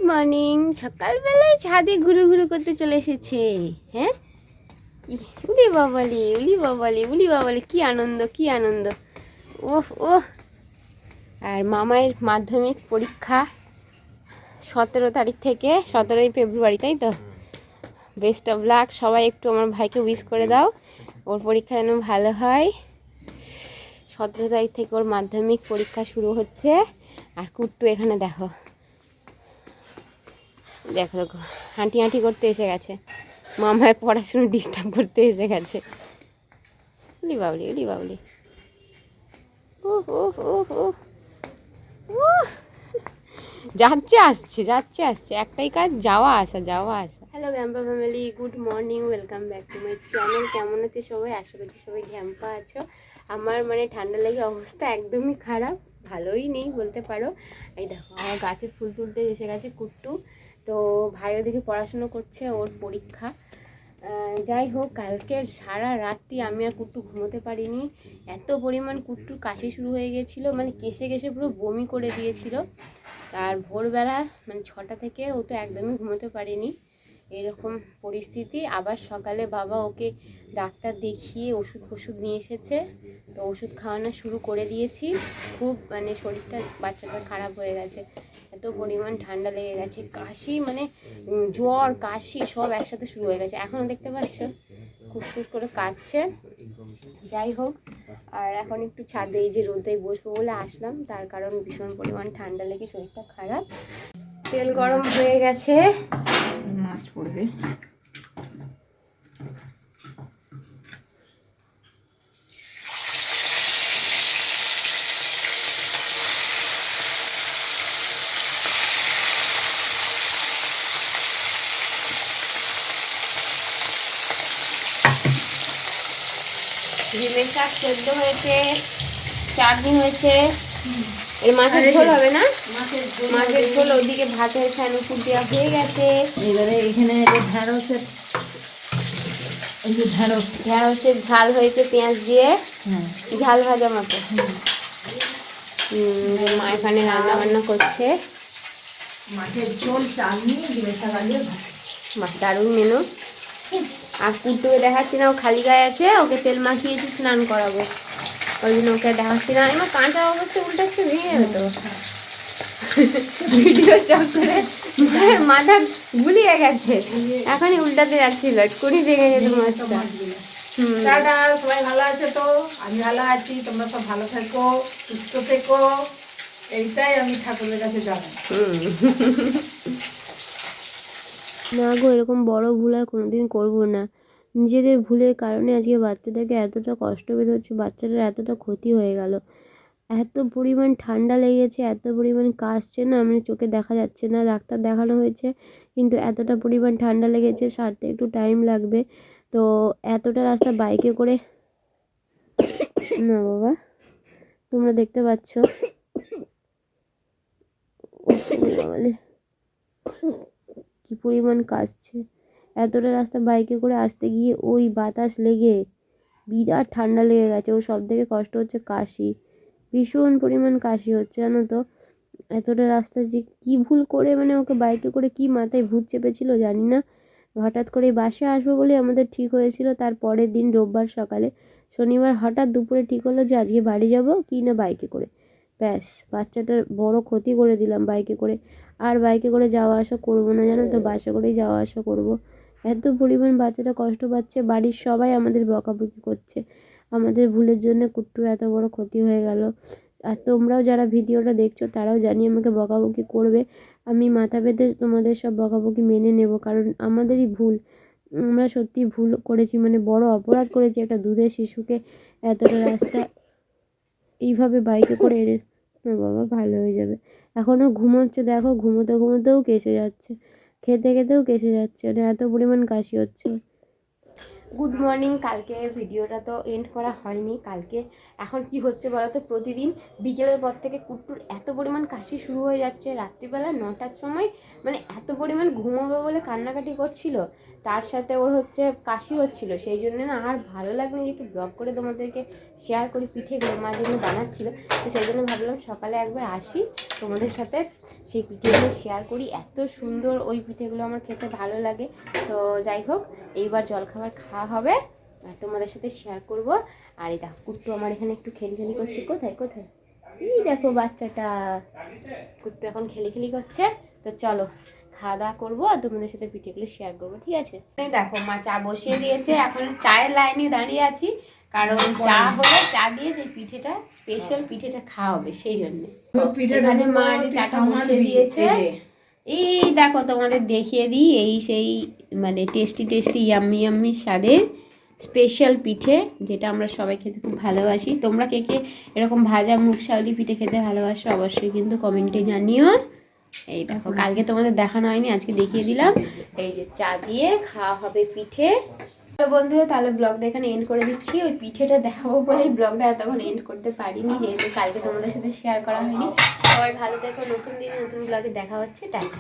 Morning. সকালবেলায় ছাদে ঘুরু ঘুরু করতে চলে এসেছে। হ্যাঁ, উলি বাবালি উলি বাবালি উলি বাবালি, কি আনন্দ কি আনন্দ। ওহ ওহ। আর মামায়ের মাধ্যমিক পরীক্ষা 17 তারিখ থেকে, 17ই ফেব্রুয়ারি, তাই তো? Best of luck. সবাই একটু আমার ভাইকে উইশ করে দাও, ওর পরীক্ষা যেন ভালো হয়। 17 তারিখ থেকে ওর মাধ্যমিক পরীক্ষা শুরু হচ্ছে। আর কুট্টু এখানে দেখো দেখো দেখো হাঁটি হাঁটি করতে এসে গেছে, মামার পড়াশুনো ডিস্টার্ব করতে এসে গেছে। উলি বাবলি উলি বাবলি। ও ও ও ও ও, যাচ্ছে আসছে, একটাই কাজ, যাওয়া আসা যাওয়া আসা। হ্যালো গ্যাম্পা family, good morning, welcome back to my channel. কেমন আছে সবাই? আশা করছি সবাই গ্যাম্পা আছো। আমার ঠান্ডা লেগে অবস্থা একদমই খারাপ, ভালোই নেই বলতে পারো। এই দেখো আমার গাছে ফুল তুলতে এসে গেছে কুট্টু। তো ভাই ওদিকে পড়াশুনো করছে, ওর পরীক্ষা। যাই হোক, কালকে সারা রাত্রি আমি আর কুট্টু ঘুমোতে পারিনি। এত পরিমাণ কুট্টুর কাশি শুরু হয়ে গেছিলো, কেশে কেশে পুরো বমি করে দিয়েছিল। আর ভোরবেলা 6টা থেকে ও তো একদমই ঘুমোতে পারেনি, এরকম পরিস্থিতি। আবার সকালে বাবা ওকে ডাক্তার দেখিয়ে ওষুধ নিয়ে এসেছে, তো ওষুধ খাওয়ানো শুরু করে দিয়েছি। খুব শরীরটা বাচ্চাটা খারাপ হয়ে গেছে, এত পরিমাণ ঠান্ডা লেগে গেছে, কাশি জ্বর কাশি সব একসাথে শুরু হয়ে গেছে। এখনও দেখতে পাচ্ছ খুসখুস করে কাশছে। যাই হোক, আর এখন একটু ছাদে এই যে রোদে বসবো বলে আসলাম, তার কারণ ভীষণ পরিমাণ ঠান্ডা লেগে শরীরটা খারাপ। তেল গরম হয়ে গেছে, মাছ পড়বে। ডিমের শাক সেদ্ধ হয়েছে, চাটনি হয়েছে। এর মাছের ঝোল হবে না? মাছের ঝোল। ওদিকে ভাত হয়েছে, অনুপুর দেওয়া হয়ে গেছে। এবারে এখানে ঢেঁড়সের ঝাল হয়েছে পেঁয়াজ দিয়ে, ঝাল ভাজা মতো। মা এখানে রান্না বান্না করছে। মাছের ঝোল, চাটনি, ডিমের শাক দিয়ে ভাত। দারুণ মেনু। আর কুট্টুকে দেখাচ্ছি না, ও খালি গায়ে আছে, ওকে তেল মাখিয়েছি স্নান করাবো, ওই জন্য ওকে দেখাচ্ছি না। আমার কাঁচা অবস্থা উল্টাচ্ছে, ভেঙে যাবে তো। ভিডিও চক্করে মাথা গুলিয়ে গেছে, এখনই উল্টাতে যাচ্ছিল, এক্ষুনি ভেঙে যেত মাছটা। টাটা, সবাই ভালো আছে তো? আমি ভালো আছি, তোমরা সব ভালো থেকো, সুস্থ থেকো, এইটাই আমি ঠাকুরের কাছে জানাই। না গো, এরকম বড় ভুল আর কোনোদিন করবো না। নিজেদের ভুলের কারণে আজকে বাচ্চাটাকে এতটা কষ্ট পেতে হচ্ছে, বাচ্চাটার এতটা ক্ষতি হয়ে গেল। এত পরিমাণ ঠান্ডা লেগেছে, এত পরিমাণ কাশছে না, চোখে দেখা যাচ্ছে না। ডাক্তার দেখানো হয়েছে, কিন্তু এতটা পরিমাণ ঠান্ডা লেগেছে, সারতে একটু টাইম লাগবে। তো এতটা রাস্তা বাইকে করে না বাবা, তোমরা দেখতে পাচ্ছ কি পরিমাণ কাশছে। এতটা রাস্তা বাইকে করে আসতে গিয়ে ওই বাতাস লেগে বিরাট ঠান্ডা লেগে গেছে। ও সব থেকে কষ্ট হচ্ছে কাশি, ভীষণ পরিমাণ কাশি হচ্ছে, জানো তো। এতটা রাস্তা যে কী ভুল করে, ওকে বাইকে করে কি মাথায় ভূত চেপেছিল জানি না। হঠাৎ করে বাসে আসবো বলে আমাদের ঠিক হয়েছিল, তার পরের দিন রোববার সকালে, শনিবার হঠাৎ দুপুরে ঠিক হলো যে আজকে বাড়ি যাব কি না বাইকে করে। ব্যাস, বাচ্চাটার বড় ক্ষতি করে দিলাম বাইকে করে। আর বাইকে করে যাওয়া আসা করবো না, জানো তো, বাসে করেই যাওয়া আসা করব। এত পরিমাণ বাচ্চাটা কষ্ট পাচ্ছে, বাড়ির সবাই আমাদের বকাবকি করছে, আমাদের ভুলের জন্য কুট্টুর এত বড় ক্ষতি হয়ে গেল। আর তোমরাও যারা ভিডিওটা দেখছো তারাও জানি আমাকে বকাবকি করবে, আমি মাথা পেতে তোমাদের সব বকাবকি মেনে নেব, কারণ আমাদেরই ভুল। আমরা সত্যি ভুল করেছি, বড় অপরাধ করেছি, একটা দুধের শিশুকে এতটা রাস্তা এইভাবে বাইকে করে এনে। বাবা ভালো হয়ে যাবে, এখনও ঘুমোচ্ছে, দেখো ঘুমোতে ঘুমোতেও কেসে যাচ্ছে, খেতে খেতেও কেসে যাচ্ছে, এত পরিমাণ কাশি হচ্ছে। Good morning. কালকে ভিডিওটা তো এন্ড করা হয়নি, কালকে এখন কি হচ্ছে বলতো, প্রতিদিন বিকেলের পর থেকে কুট্টুর এত পরিমাণ কাশি শুরু হয়ে যাচ্ছে, রাত্রিবেলা 9টার সময় মানে এত পরিমাণ ঘুমোবে বলে কান্নাকাটি করছিল, তার সাথে ওর হচ্ছে কাশি হচ্ছিল। সেই জন্য না আর ভালো লাগলো যে একটু ব্লগ করে তোমাদেরকে শেয়ার করি। পিঠেগুলো মা জন্য বানাচ্ছিল, তো সেই জন্য ভাবলাম সকালে একবার আসি তোমাদের সাথে সেই পিঠেগুলো শেয়ার করি। এত সুন্দর ওই পিঠেগুলো আমার খেতে ভালো লাগে। তো যাই হোক, এইবার জলখাবার খাওয়া হবে আর তোমাদের সাথে শেয়ার করব। আর এই দেখো কুট্টু আমার এখানে একটু খেলি করছে। কোথায় কোথায়? এই দেখো বাচ্চাটা কুট্টু এখন খেলি করছে। তো চলো খাওয়া দাওয়া করবো আর তোমাদের সাথে পিঠেগুলো শেয়ার করবো, ঠিক আছে? এই দেখো মা চা বসিয়ে দিয়েছে, এখন চায়ের লাইনে দাঁড়িয়ে আছি, কারণ চা হলে চা দিয়ে সেই পিঠেটা স্পেশাল পিঠেটা খাওয়া হবে, সেই জন্যে এখানে মা যে চাটা বসিয়ে দিয়েছে। এই দেখো তোমাদের দেখিয়ে দিই, এই সেই মানে টেস্টি ইয়াম্মি স্বাদের স্পেশাল পিঠে, যেটা আমরা সবাই খেতে খুব ভালোবাসি। তোমরা কে কে এরকম ভাজা মুগ শাওলি পিঠে খেতে ভালোবাসো অবশ্যই কিন্তু কমেন্টে জানিও। এই দেখো কালকে তোমাদের দেখানো হয়নি, আজকে দেখিয়ে দিলাম। এই যে চা দিয়ে খাওয়া হবে পিঠে। তো বন্ধুরা তাহলে ব্লগটা এখানে এন্ড করে দিচ্ছি। ওই পিঠেটা দেখাবো বলেই ব্লগটা এতক্ষণ এন্ড করতে পারিনি, যেহেতু কালকে তোমাদের সাথে শেয়ার করা হয়নি। সবাই ভালো থেকো, নতুন দিনে নতুন ব্লগে দেখা হচ্ছে, টাটা।